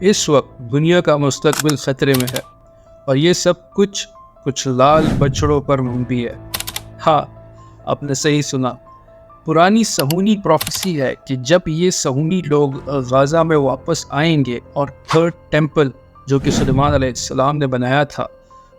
اس وقت دنیا کا مستقبل خطرے میں ہے اور یہ سب کچھ لال بچڑوں پر منحصر ہے۔ ہاں، آپ نے صحیح سنا۔ پرانی صہیونی پروفیسی ہے کہ جب یہ صہیونی لوگ غزہ میں واپس آئیں گے اور تھرڈ ٹیمپل جو کہ سلیمان علیہ السلام نے بنایا تھا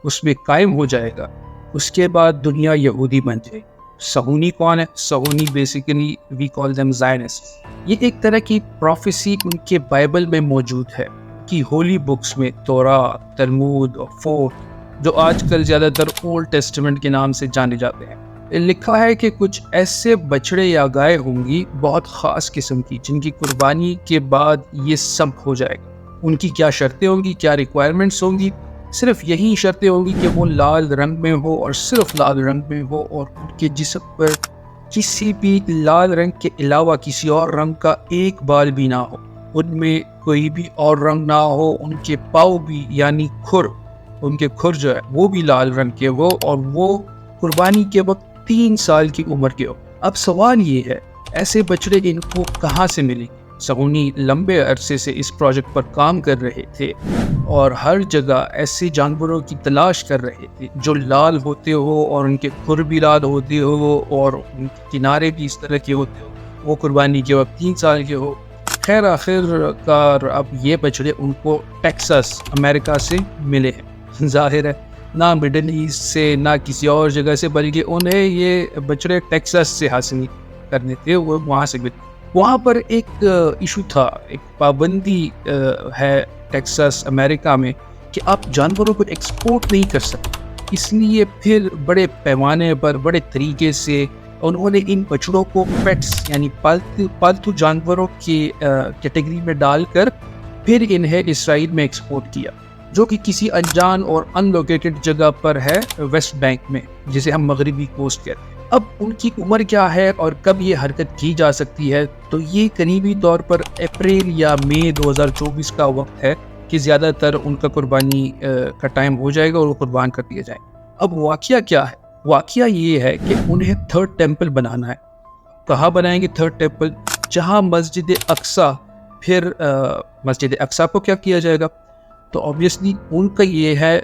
اس میں قائم ہو جائے گا، اس کے بعد دنیا یہودی بن جائے گی۔ صہیونی کون ہے؟ صہیونی basically we call them Zionist. یہ ایک طرح کی پروفیسی ان کے بائبل میں موجود ہے، کہ ہولی بکس میں تورات، تلمود اور فورتھ جو آج کل زیادہ تر اولڈ ٹیسٹمنٹ کے نام سے جانے جاتے ہیں، لکھا ہے کہ کچھ ایسے بچڑے یا گائے ہوں گی بہت خاص قسم کی، جن کی قربانی کے بعد یہ سب ہو جائے گا۔ ان کی کیا شرطیں ہوں گی، کیا ریکوائرمنٹس ہوں گی؟ صرف یہی شرطیں ہوں گی کہ وہ لال رنگ میں ہو اور صرف لال رنگ میں ہو، اور ان کے جسم پر کسی بھی لال رنگ کے علاوہ کسی اور رنگ کا ایک بال بھی نہ ہو، ان میں کوئی بھی اور رنگ نہ ہو، ان کے پاؤں بھی یعنی کھر، ان کے کھر جو ہے وہ بھی لال رنگ کے ہو، اور وہ قربانی کے وقت 3 سال کی عمر کے ہو۔ اب سوال یہ ہے، ایسے بچڑے ان کو کہاں سے ملیں گے؟ صہیونی لمبے عرصے سے اس پروجیکٹ پر کام کر رہے تھے اور ہر جگہ ایسے جانوروں کی تلاش کر رہے تھے جو لال ہوتے ہو اور ان کے کھر بھی لال ہوتے ہو اور ان کے کنارے بھی اس طرح کے ہوتے ہو، وہ قربانی کے وقت 3 سال کے ہو۔ خیر آخر کار اب یہ بچڑے ان کو ٹیکساس امریکہ سے ملے ہیں۔ ظاہر ہے نہ مڈل ایسٹ سے نہ کسی اور جگہ سے، بلکہ انہیں یہ بچڑے ٹیکساس سے حاصل کرنے تھے، وہ وہاں سے ملے۔ وہاں پر ایک ایشو تھا، ایک پابندی ہے ٹیکساس امریکہ میں کہ آپ جانوروں کو ایکسپورٹ نہیں کر سکتے، اس لیے پھر بڑے پیمانے پر بڑے طریقے سے انہوں نے ان بچڑوں کو پیٹس یعنی پالتو جانوروں کی کیٹیگری میں ڈال کر پھر انہیں اسرائیل میں ایکسپورٹ کیا، جو کہ کسی انجان اور ان لوکیٹڈ جگہ پر ہے ویسٹ بینک میں، جسے ہم مغربی کوسٹ کہتے ہیں۔ اب ان کی عمر کیا ہے اور کب یہ حرکت کی جا سکتی ہے؟ تو یہ قریبی طور پر اپریل یا مئی 2024 کا وقت ہے کہ زیادہ تر ان کا قربانی کا ٹائم ہو جائے گا اور وہ قربان کر دیا جائے گا۔ اب واقعہ کیا ہے؟ واقعہ یہ ہے کہ انہیں تھرڈ ٹیمپل بنانا ہے۔ کہاں بنائیں گے تھرڈ ٹیمپل؟ جہاں مسجد اقصیٰ، پھر مسجد اقصیٰ کو کیا کیا جائے گا؟ تو آبویسلی ان کا یہ ہے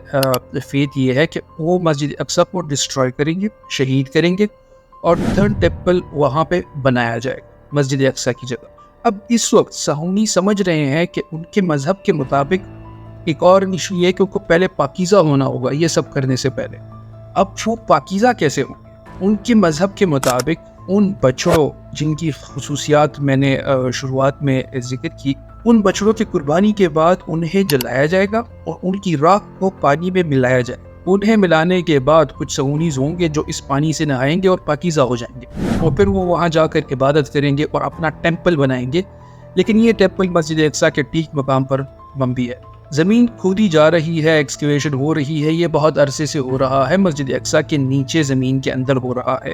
فیتھ یہ ہے کہ وہ مسجد اقصیٰ کو ڈسٹرائے کریں گے، شہید کریں گے، اور تھرڈ ٹیمپل وہاں پہ بنایا جائے گا مسجد اقصیٰ کی جگہ۔ اب اس وقت صہیونی سمجھ رہے ہیں کہ ان کے مذہب کے مطابق ایک اور ایشو یہ ہے کہ ان کو پہلے پاکیزہ ہونا ہوگا یہ سب کرنے سے پہلے۔ اب وہ پاکیزہ کیسے ہوں گے؟ ان کے مذہب کے مطابق ان بچڑوں جن کی خصوصیات میں نے شروعات میں ذکر کی، ان بچڑوں کی قربانی کے بعد انہیں جلایا جائے گا اور ان کی راکھ کو پانی میں ملایا جائے گا۔ انہیں ملانے کے بعد کچھ صہیونیز ہوں گے جو اس پانی سے نہائیں گے اور پاکیزہ ہو جائیں گے، اور پھر وہ وہاں جا کر عبادت کریں گے اور اپنا ٹیمپل بنائیں گے۔ لیکن یہ ٹیمپل مسجد اقصیٰ کے ٹھیک مقام پر منبی ہے۔ زمین کھودی جا رہی ہے، ایکسکیویشن ہو رہی ہے، یہ بہت عرصے سے ہو رہا ہے، مسجد اقصیٰ کے نیچے زمین کے اندر ہو رہا ہے،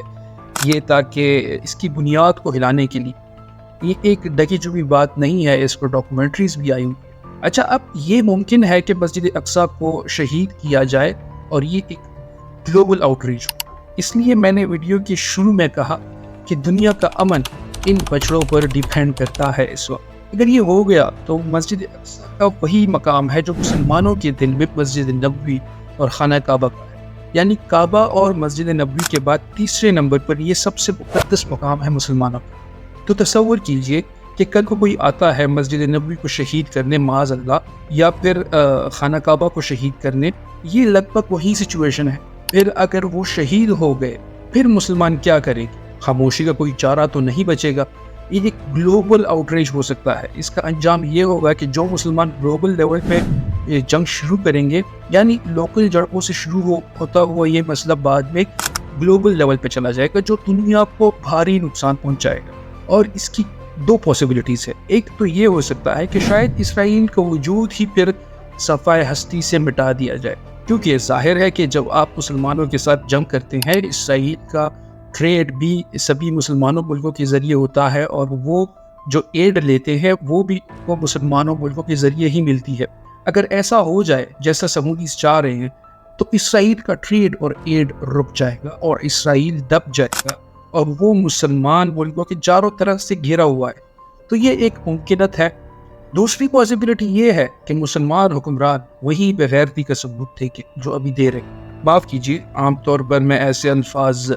یہ تاکہ اس کی بنیاد کو ہلانے کے لیے۔ یہ ایک ڈکی چپی بات نہیں ہے، اس پر ڈاکومنٹریز بھی آئی ہوئی۔ اچھا، اب یہ ممکن ہے کہ مسجد اقصیٰ کو شہید کیا جائے اور یہ ایک گلوبل آؤٹریچ ہو۔ اس لیے میں نے ویڈیو کے شروع میں کہا کہ دنیا کا امن ان بچڑوں پر ڈیپینڈ کرتا ہے اس وقت۔ اگر یہ ہو گیا تو مسجد اقصیٰ کا وہی مقام ہے جو مسلمانوں کے دل میں مسجد نبوی اور خانہ کعبہ کا ہے، یعنی کعبہ اور مسجد نبوی کے بعد تیسرے نمبر پر یہ سب سے مقدس مقام ہے مسلمانوں کا۔ تو تصور کیجئے کہ کل کو کوئی آتا ہے مسجد نبوی کو شہید کرنے معاذ اللہ، یا پھر خانہ کعبہ کو شہید کرنے، یہ لگ بھگ وہی سچویشن ہے۔ پھر اگر وہ شہید ہو گئے پھر مسلمان کیا کریں گے؟ خاموشی کا کوئی چارہ تو نہیں بچے گا۔ یہ ایک گلوبل آؤٹریچ ہو سکتا ہے۔ اس کا انجام یہ ہوگا کہ جو مسلمان گلوبل لیول پہ یہ جنگ شروع کریں گے، یعنی لوکل جڑپوں سے شروع ہوتا ہوا یہ مسئلہ بعد میں گلوبل لیول پہ چلا جائے گا، جو دنیا کو بھاری نقصان پہنچائے گا۔ اور اس کی 2 پاسبلٹیز ہے۔ ایک تو یہ ہو سکتا ہے کہ شاید اسرائیل کا وجود ہی پھر صفائے ہستی سے مٹا دیا جائے، کیونکہ ظاہر ہے کہ جب آپ مسلمانوں کے ساتھ جنگ کرتے ہیں، اسرائیل کا ٹریڈ بھی سبھی مسلمانوں ملکوں کے ذریعے ہوتا ہے، اور وہ جو ایڈ لیتے ہیں وہ بھی وہ مسلمانوں ملکوں کے ذریعے ہی ملتی ہے۔ اگر ایسا ہو جائے جیسا صہیونیز چاہ رہے ہیں، تو اسرائیل کا ٹریڈ اور ایڈ رک جائے گا اور اسرائیل دب جائے گا، اور وہ مسلمان ملکوں کے چاروں طرف سے گھیرا ہوا ہے۔ تو یہ ایک ممکنت ہے۔ دوسری پاسبلٹی یہ ہے کہ مسلمان حکمران وہی بغیرتی کا ثبوت تھے کہ جو ابھی دے رہے ہیں. معاف کیجیے، عام طور پر میں ایسے الفاظ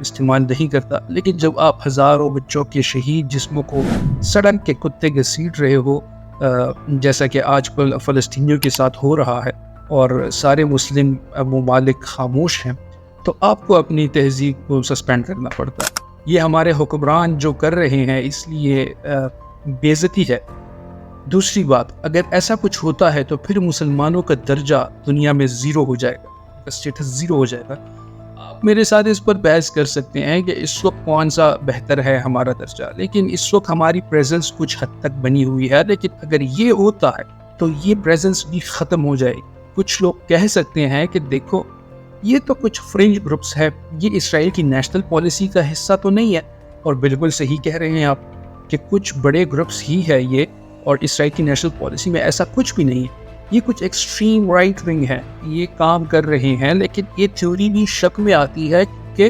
استعمال نہیں کرتا، لیکن جب آپ ہزاروں بچوں کے شہید جسموں کو سڑک کے کتے گھسیٹ رہے ہو، جیسا کہ آج کل فلسطینیوں کے ساتھ ہو رہا ہے، اور سارے مسلم ممالک خاموش ہیں، تو آپ کو اپنی تہذیب کو سسپینڈ کرنا پڑتا ہے. یہ ہمارے حکمران جو کر رہے ہیں، اس لیے بے عزتی ہے. دوسری بات، اگر ایسا کچھ ہوتا ہے تو پھر مسلمانوں کا درجہ دنیا میں زیرو ہو جائے گا، اسٹیٹس زیرو ہو جائے گا. آپ میرے ساتھ اس پر بحث کر سکتے ہیں کہ اس وقت کون سا بہتر ہے ہمارا درجہ، لیکن اس وقت ہماری پریزنس کچھ حد تک بنی ہوئی ہے، لیکن اگر یہ ہوتا ہے تو یہ پریزنس بھی ختم ہو جائے گی. کچھ لوگ کہہ سکتے ہیں کہ دیکھو یہ تو کچھ فرنج گروپس ہے، یہ اسرائیل کی نیشنل پالیسی کا حصہ تو نہیں ہے. اور بالکل صحیح کہہ رہے ہیں آپ کہ کچھ بڑے گروپس ہی ہے یہ، اور اسرائیل کی نیشنل پالیسی میں ایسا کچھ بھی نہیں ہے. یہ کچھ ایکسٹریم رائٹ ونگ ہے، یہ کام کر رہے ہیں. لیکن یہ تھیوری بھی شک میں آتی ہے کہ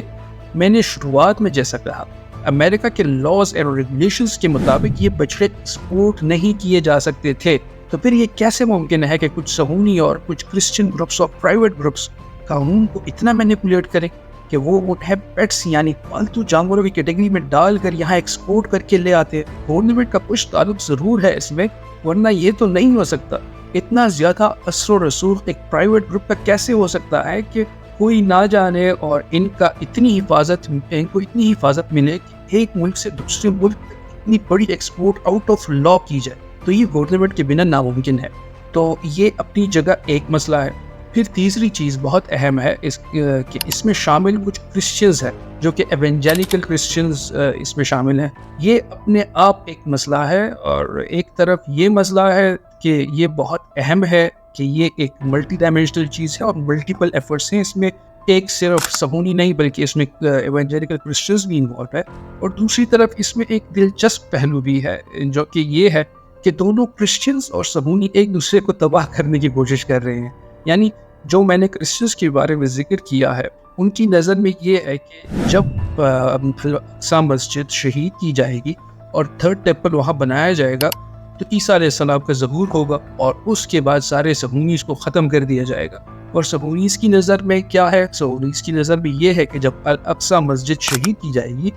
میں نے شروعات میں جیسا کہا، امریکہ کے لاز اور ریگولیشنز کے مطابق یہ بچڑے ایکسپورٹ نہیں کیے جا سکتے تھے. تو پھر یہ کیسے ممکن ہے کہ کچھ صہیونی اور کچھ کرسچن گروپس اور پرائیویٹ گروپس قانون کو اتنا مینیپولیٹ کریں کہ وہ انہیں پیٹس یعنی پالتو جانوروں کی کیٹیگری میں ڈال کر یہاں ایکسپورٹ کر کے لے آتے ہیں؟ گورنمنٹ کا کچھ تعلق ضرور ہے اس میں، ورنہ یہ تو نہیں ہو سکتا. اتنا زیادہ اثر و رسوخ ایک پرائیویٹ گروپ کا کیسے ہو سکتا ہے کہ کوئی نہ جانے اور ان کو اتنی حفاظت ملے کہ ایک ملک سے دوسرے ملک اتنی بڑی ایکسپورٹ آؤٹ آف لا کی جائے؟ تو یہ گورنمنٹ کے بنا ناممکن ہے. تو یہ اپنی جگہ ایک مسئلہ ہے. پھر تیسری چیز بہت اہم ہے کہ اس میں شامل کچھ کرسچنز ہیں جو کہ ایونجیلیکل کرسچنز اس میں شامل ہیں. یہ اپنے آپ ایک مسئلہ ہے، اور ایک طرف یہ مسئلہ ہے کہ یہ بہت اہم ہے کہ یہ ایک ملٹی ڈائمینشنل چیز ہے اور ملٹیپل ایفرٹس ہیں اس میں. ایک صرف صہیونی نہیں بلکہ اس میں ایونجیلیکل کرسچنز بھی انوالو ہے. اور دوسری طرف اس میں ایک دلچسپ پہلو بھی ہے جو کہ یہ ہے کہ دونوں کرسچنز اور صہیونی ایک دوسرے کو تباہ کرنے کی کوشش کر رہے ہیں. یعنی جو میں نے کرسچنز کے بارے میں ذکر کیا ہے، ان کی نظر میں یہ ہے کہ جب اقصی مسجد شہید کی جائے گی اور تھرڈ ٹیمپل وہاں بنایا جائے گا تو عیسیٰ علیہ السلام کا ظہور ہوگا، اور اس کے بعد سارے صہیونیز کو ختم کر دیا جائے گا. اور صہیونیز کی نظر میں کیا ہے؟ صہیونیز کی نظر میں یہ ہے کہ جب اقصی مسجد شہید کی جائے گی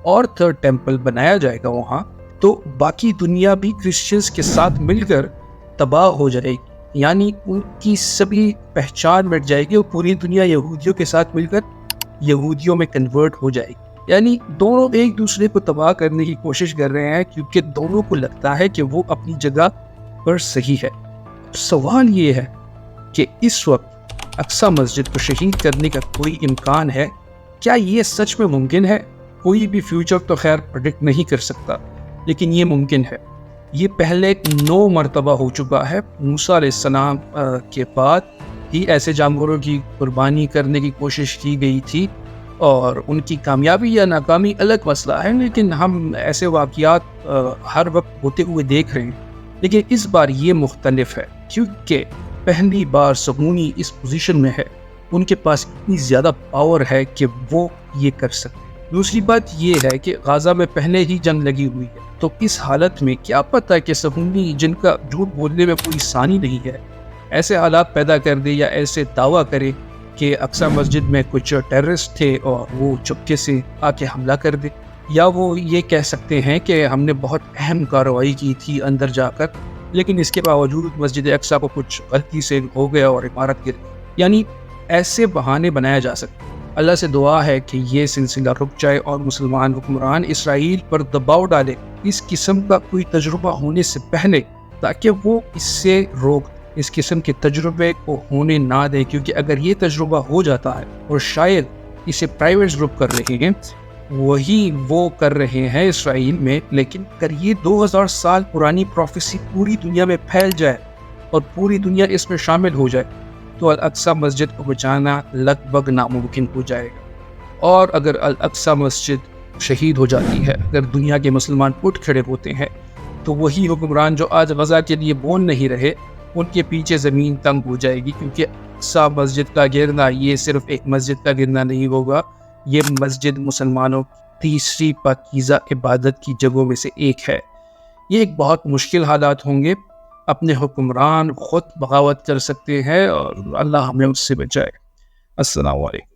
اور تھرڈ ٹیمپل بنایا جائے گا وہاں، تو باقی دنیا بھی کرسچنز کے ساتھ مل کر تباہ ہو جائے گی. یعنی ان کی سبھی پہچان مٹ جائے گی اور پوری دنیا یہودیوں کے ساتھ مل کر یہودیوں میں کنورٹ ہو جائے گی. یعنی دونوں ایک دوسرے کو تباہ کرنے کی کوشش کر رہے ہیں کیونکہ دونوں کو لگتا ہے کہ وہ اپنی جگہ پر صحیح ہے. سوال یہ ہے کہ اس وقت اقصی مسجد کو شہید کرنے کا کوئی امکان ہے؟ کیا یہ سچ میں ممکن ہے؟ کوئی بھی فیوچر تو خیر پریڈکٹ نہیں کر سکتا، لیکن یہ ممکن ہے. یہ پہلے 9 مرتبہ ہو چکا ہے. موسیٰ علیہ السلام کے بعد ہی ایسے جانوروں کی قربانی کرنے کی کوشش کی گئی تھی، اور ان کی کامیابی یا ناکامی الگ مسئلہ ہے، لیکن ہم ایسے واقعات ہر وقت ہوتے ہوئے دیکھ رہے ہیں. لیکن اس بار یہ مختلف ہے کیونکہ پہلی بار صہیونی اس پوزیشن میں ہے، ان کے پاس اتنی زیادہ پاور ہے کہ وہ یہ کر سکتے. دوسری بات یہ ہے کہ غزہ میں پہلے ہی جنگ لگی ہوئی ہے، تو اس حالت میں کیا پتہ کہ صہیونی جن کا جھوٹ بولنے میں کوئی ثانی نہیں ہے ایسے حالات پیدا کر دے یا ایسے دعویٰ کرے کہ اقصی مسجد میں کچھ ٹیررسٹ تھے اور وہ چپکے سے آ کے حملہ کر دے، یا وہ یہ کہہ سکتے ہیں کہ ہم نے بہت اہم کارروائی کی تھی اندر جا کر، لیکن اس کے باوجود مسجد اقصی کو کچھ غلطی سے ہو گیا اور عمارت گر گئی. یعنی ایسے بہانے بنایا جا سکتے. اللہ سے دعا ہے کہ یہ سلسلہ رک جائے اور مسلمان حکمران اسرائیل پر دباؤ ڈالے اس قسم کا کوئی تجربہ ہونے سے پہلے، تاکہ وہ اس قسم کے تجربے کو ہونے نہ دے. کیونکہ اگر یہ تجربہ ہو جاتا ہے، اور شاید اسے پرائیویٹ گروپ کر رہے ہیں، وہی وہ کر رہے ہیں اسرائیل میں، لیکن اگر یہ 2000 سال پرانی پروفیسی پوری دنیا میں پھیل جائے اور پوری دنیا اس میں شامل ہو جائے تو الاقصی مسجد کو بچانا لگ بھگ ناممکن ہو جائے گا. اور اگر الاقصی مسجد شہید ہو جاتی ہے، اگر دنیا کے مسلمان اٹھ کھڑے ہوتے ہیں، تو وہی حکمران جو آج غزہ کے لیے بول نہیں رہے، ان کے پیچھے زمین تنگ ہو جائے گی. کیونکہ اقصی مسجد کا گرنا یہ صرف ایک مسجد کا گرنا نہیں ہوگا، یہ مسجد مسلمانوں کی تیسری پاکیزہ عبادت کی جگہوں میں سے ایک ہے. یہ ایک بہت مشکل حالات ہوں گے. اپنے حکمران خود بغاوت کر سکتے ہیں اور اللہ ہمیں اس سے بچائے. السلام علیکم.